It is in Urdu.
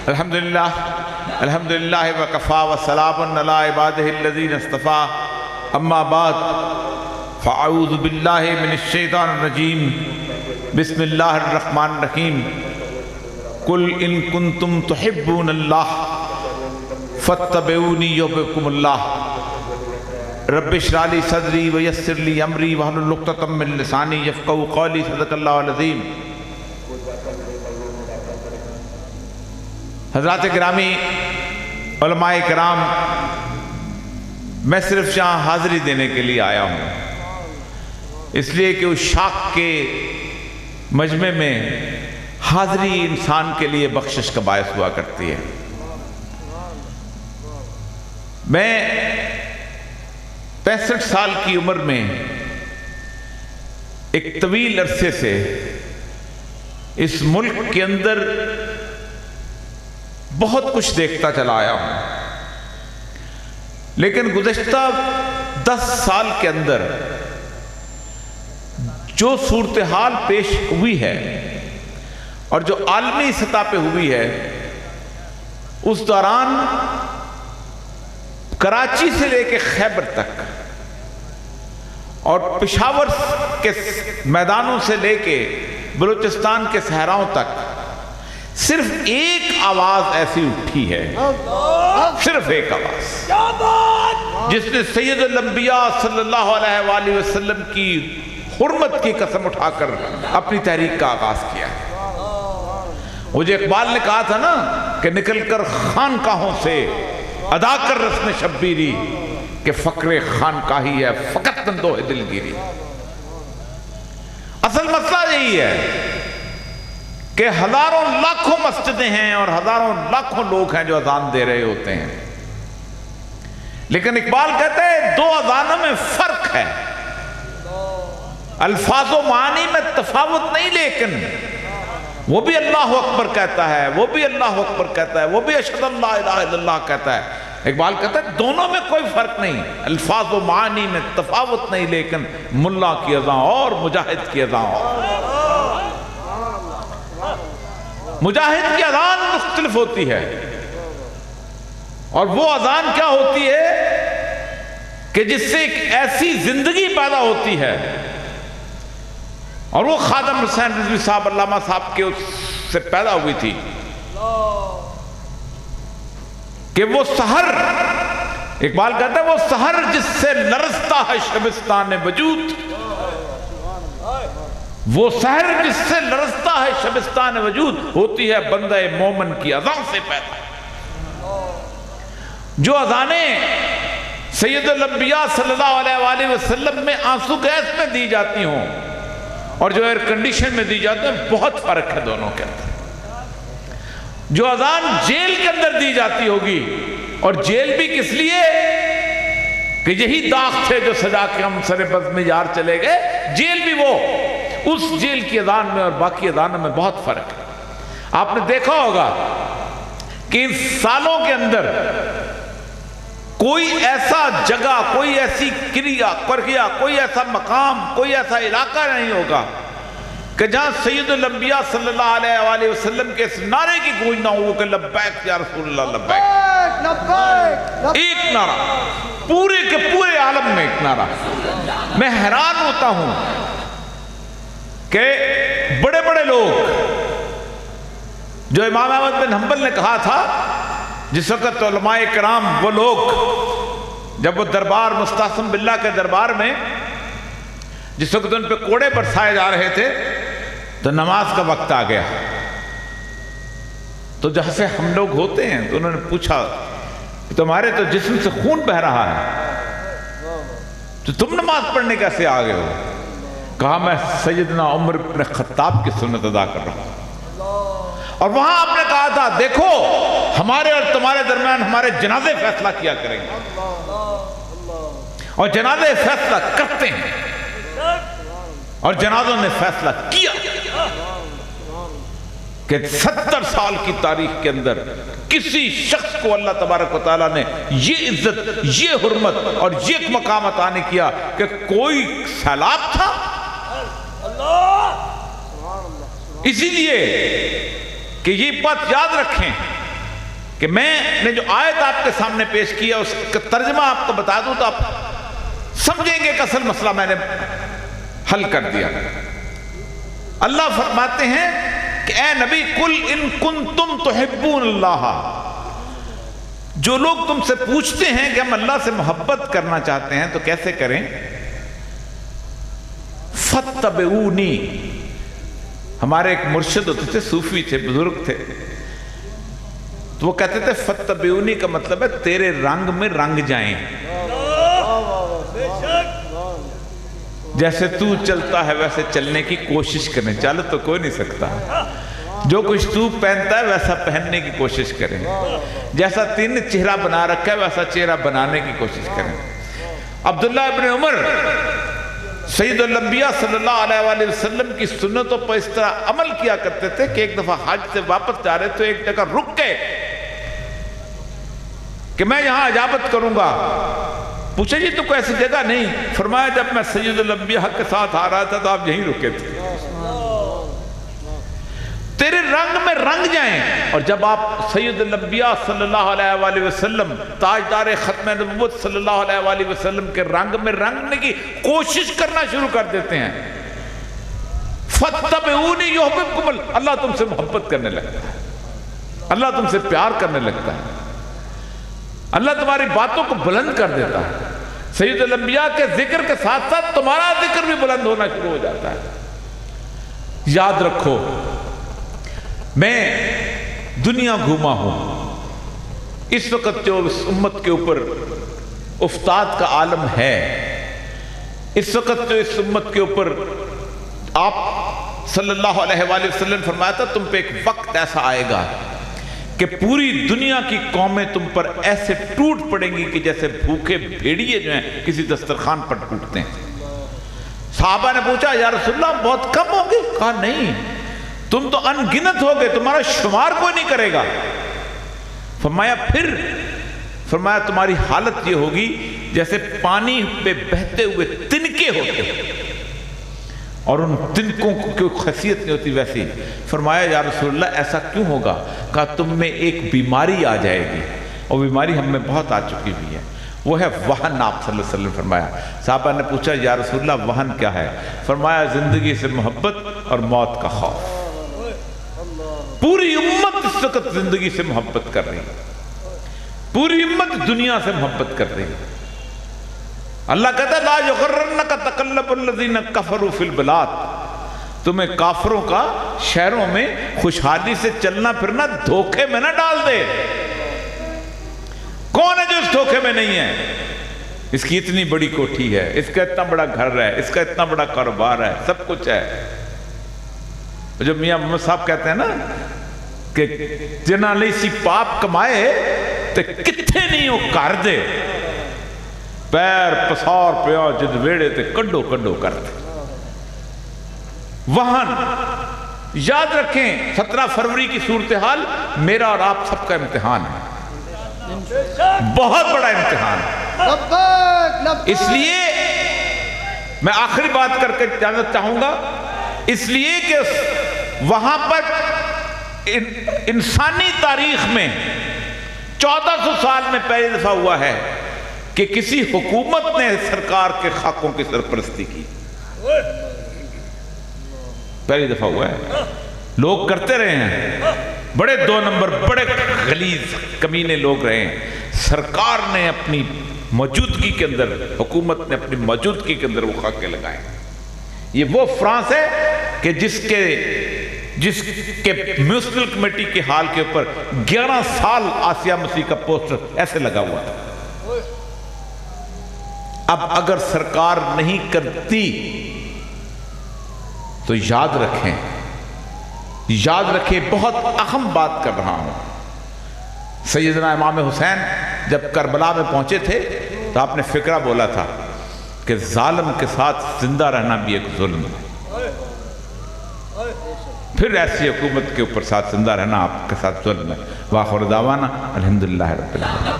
الحمدللہ وکفا وسلام علی عبادہ الذین اصطفیٰ اما بعد فاعوذ باللہ من الشیطان الرجیم بسم اللہ الرحمن الرحیم قل ان کنتم تحبون اللہ فاتبعونی یحببکم اللہ رب اشرح لی صدری ویسر لی امری واحلل عقدۃ من لسانی یفقہوا قولی صدق اللہ العظیم۔ حضرات گرامی، علماء کرام، میں صرف یہاں حاضری دینے کے لیے آیا ہوں، اس لیے کہ اس شاخ کے مجمع میں حاضری انسان کے لیے بخشش کا باعث ہوا کرتی ہے۔ میں 65 سال کی عمر میں ایک طویل عرصے سے اس ملک کے اندر بہت کچھ دیکھتا چلا آیا ہوں، لیکن گزشتہ 10 سال کے اندر جو صورتحال پیش ہوئی ہے اور جو عالمی سطح پہ ہوئی ہے، اس دوران کراچی سے لے کے خیبر تک اور پشاور کے میدانوں سے لے کے بلوچستان کے صحراؤں تک صرف ایک آواز ایسی اٹھی ہے، صرف ایک آواز، جس نے سید الانبیاء صلی اللہ علیہ وآلہ وسلم کی حرمت کی قسم اٹھا کر اپنی تحریک کا آغاز کیا ہے۔ مجھے اقبال نے کہا تھا نا کہ نکل کر خانقاہوں سے ادا کر رسم شبیری، کہ فقر خانقاہی ہے فقط اندوہ دلگیری۔ اصل مسئلہ یہی ہے کہ ہزاروں لاکھوں مسجدیں ہیں اور ہزاروں لاکھوں لوگ ہیں جو اذان دے رہے ہوتے ہیں، لیکن اقبال کہتے ہیں 2 اذانوں میں فرق ہے، الفاظ و معانی میں تفاوت نہیں، لیکن وہ بھی اللہ اکبر کہتا ہے، وہ بھی اللہ اکبر کہتا ہے، وہ بھی اشہد اللہ الہ الا اللہ کہتا ہے۔ اقبال کہتا ہے دونوں میں کوئی فرق نہیں، الفاظ و معانی میں تفاوت نہیں، لیکن ملا کی اذان اور مجاہد کی اذان اور۔ مجاہد کی اذان مختلف ہوتی ہے، اور وہ اذان کیا ہوتی ہے کہ جس سے ایک ایسی زندگی پیدا ہوتی ہے، اور وہ خادم حسین رضوی صاحب علامہ صاحب کے اس سے پیدا ہوئی تھی کہ وہ سحر، اقبال کہتا ہے وہ سحر جس سے لرزتا ہے شبستان وجود، وہ سحر جس سے لرزتا ہے شبستان وجود، ہوتی ہے بندہ مومن کی اذان سے پیدا۔ جو اذانیں سید الانبیاء صلی اللہ علیہ وآلہ وسلم میں آنسو گیس میں دی جاتی ہوں اور جو ایئر کنڈیشن میں دی جاتی ہیں، بہت فرق ہے دونوں کے اندر۔ جو اذان جیل کے اندر دی جاتی ہوگی، اور جیل بھی کس لیے کہ یہی داغ تھے جو سجا کے ہم سر بزم یار چلے گئے، جیل بھی وہ، اس جیل کی اذان میں اور باقی اذانوں میں بہت فرق ہے۔ آپ نے دیکھا ہوگا کہ ان سالوں کے اندر کوئی ایسا جگہ، کوئی ایسی قریہ، کوئی ایسا مقام، کوئی ایسا علاقہ نہیں ہوگا کہ جہاں سید الانبیاء صلی اللہ علیہ وآلہ وسلم کے اس نعرے کی گونج نہ ہو کہ لبیک یا رسول اللہ لبیک، ایک نعرہ پورے کے پورے عالم میں ایک نعرہ۔ میں حیران ہوتا ہوں کہ بڑے بڑے لوگ جو امام احمد بن حنبل نے کہا تھا، جس وقت علماء کرام، وہ لوگ جب وہ دربار مستعصم باللہ کے دربار میں جس وقت ان پہ کوڑے برسائے جا رہے تھے، تو نماز کا وقت آ گیا، تو جہاں سے ہم لوگ ہوتے ہیں تو انہوں نے پوچھا کہ تمہارے تو جسم سے خون بہہ رہا ہے، تو تم نماز پڑھنے کیسے آ گئے ہو؟ کہا میں سیدنا عمر بن خطاب کی سنت ادا کر رہا ہوں۔ اور وہاں آپ نے کہا تھا دیکھو ہمارے اور تمہارے درمیان ہمارے جنازے فیصلہ کیا کریں گے، اور جنازے فیصلہ کرتے ہیں، اور جنازوں نے فیصلہ کیا کہ 70 سال کی تاریخ کے اندر کسی شخص کو اللہ تبارک و تعالیٰ نے یہ عزت، یہ حرمت اور یہ مقام عطا نہیں کیا کہ کوئی سیلاب تھا۔ اسی لیے کہ یہ بات یاد رکھیں کہ میں نے جو آیت آپ کے سامنے پیش کیا اس کا ترجمہ آپ کو بتا دوں تو آپ سمجھیں گے کہ اصل مسئلہ میں نے حل کر دیا۔ اللہ فرماتے ہیں کہ اے نبی قل ان کنتم تحبون اللہ، جو لوگ تم سے پوچھتے ہیں کہ ہم اللہ سے محبت کرنا چاہتے ہیں تو کیسے کریں، فاتبعونی، ہمارے ایک مرشد ہوتے تھے، صوفی تھے، بزرگ تھے، تو وہ کہتے تھے فاتبعونی کا مطلب ہے تیرے رنگ میں رنگ جائیں، جیسے تو چلتا ہے ویسے چلنے کی کوشش کریں، چل تو کوئی نہیں سکتا، جو کچھ تو پہنتا ہے ویسا پہننے کی کوشش کریں، جیسا تین نے چہرہ بنا رکھا ہے ویسا چہرہ بنانے کی کوشش کریں۔ عبداللہ ابن عمر سید الانبیاء صلی اللہ علیہ وآلہ وسلم کی سنتوں پر اس طرح عمل کیا کرتے تھے کہ ایک دفعہ حج سے واپس جا رہے تو ایک جگہ رک گئے کہ میں یہاں اجابت کروں گا، پوچھا جی تو کوئی ایسی جگہ نہیں، فرمایا جب میں سید الانبیاء کے ساتھ آ رہا تھا تو آپ یہیں رکے تھے، تیرے رنگ میں رنگ جائیں، اور جب آپ سید الانبیاء صلی اللہ علیہ وآلہ وسلم تاجدار ختم نبوت صلی اللہ علیہ وآلہ وسلم کے رنگ میں رنگنے کی کوشش کرنا شروع کر دیتے ہیں، فاتبعونی یحببکم اللہ، اللہ تم سے محبت کرنے لگتا ہے، اللہ تم سے پیار کرنے لگتا ہے، اللہ تمہاری باتوں کو بلند کر دیتا ہے، سید الانبیاء کے ذکر کے ساتھ ساتھ تمہارا ذکر بھی بلند ہونا شروع ہو جاتا ہے۔ یاد رکھو میں دنیا گھوما ہوں، اس وقت جو اس امت کے اوپر افتاد کا عالم ہے، اس وقت جو اس امت کے اوپر آپ صلی اللہ علیہ وآلہ وسلم فرمایا تھا تم پہ ایک وقت ایسا آئے گا کہ پوری دنیا کی قومیں تم پر ایسے ٹوٹ پڑیں گی کہ جیسے بھوکے بھیڑیے جو ہیں کسی دسترخوان پر ٹوٹتے ہیں۔ صحابہ نے پوچھا یا رسول اللہ بہت کم ہوں گے؟ کہا نہیں، تم تو ان گنت ہو گئے، تمہارا شمار کوئی نہیں کرے گا۔ فرمایا پھر؟ فرمایا تمہاری حالت یہ ہوگی جیسے پانی پہ بہتے ہوئے تنکے ہوتے ہیں اور ان تنکوں کو کوئی خاصیت نہیں ہوتی ویسی۔ فرمایا یا رسول اللہ ایسا کیوں ہوگا؟ کہا تم میں ایک بیماری آ جائے گی، اور بیماری ہم میں بہت آ چکی ہوئی ہے، وہ ہے وہن۔ آپ صلی اللہ علیہ وسلم فرمایا، صحابہ نے پوچھا یا رسول اللہ وہن کیا ہے؟ فرمایا زندگی سے محبت اور موت کا خوف۔ پوری امت اس وقت زندگی سے محبت کر رہی ہے، پوری امت دنیا سے محبت کر رہی ہے۔ اللہ کہتا ہے لا یغرنک تقلب الذین کفروا فی البلاد، تمہیں کافروں کا شہروں میں خوشحالی سے چلنا پھرنا دھوکے میں نہ ڈال دے۔ کون ہے جو اس دھوکے میں نہیں ہے؟ اس کی اتنی بڑی کوٹھی ہے، اس کا اتنا بڑا گھر ہے، اس کا اتنا بڑا کاروبار ہے، سب کچھ ہے۔ جو میاں محمد صاحب کہتے ہیں نا کہ جنہ لئی سی پاپ کمائے تے کتھے نہیں وہ کر دے، پیر پسار پیا جد ویڑے تے کڈو کڈو کر دے۔ وہن یاد رکھیں 17 فروری کی صورتحال میرا اور آپ سب کا امتحان ہے، بہت بڑا امتحان ہے۔ اس لیے میں آخری بات کر کے جانا چاہوں گا، اس لیے کہ وہاں پر انسانی تاریخ میں 1400 سال میں پہلی دفعہ ہوا ہے کہ کسی حکومت نے سرکار کے خاکوں کی سرپرستی کی، پہلی دفعہ ہوا ہے۔ لوگ کرتے رہے ہیں، بڑے 2 نمبر بڑے غلیظ کمینے لوگ رہے ہیں، سرکار نے اپنی موجودگی کے اندر، حکومت نے اپنی موجودگی کے اندر وہ خاکے لگائے۔ یہ وہ فرانس ہے کہ جس کے میونسپل کمیٹی کے حال کے اوپر 11 سال آسیہ مسیح کا پوسٹر ایسے لگا ہوا تھا۔ اب اگر سرکار نہیں کرتی تو یاد رکھیں بہت اہم بات کر رہا ہوں۔ سیدنا امام حسین جب کربلا میں پہنچے تھے تو آپ نے فکرہ بولا تھا کہ ظالم کے ساتھ زندہ رہنا بھی ایک ظلم ہے، پھر ایسی حکومت کے اوپر ساتھ زندہ رہنا آپ کے ساتھ ظلم ہے۔ وآخر دعوانا الحمدللہ رب العالمین۔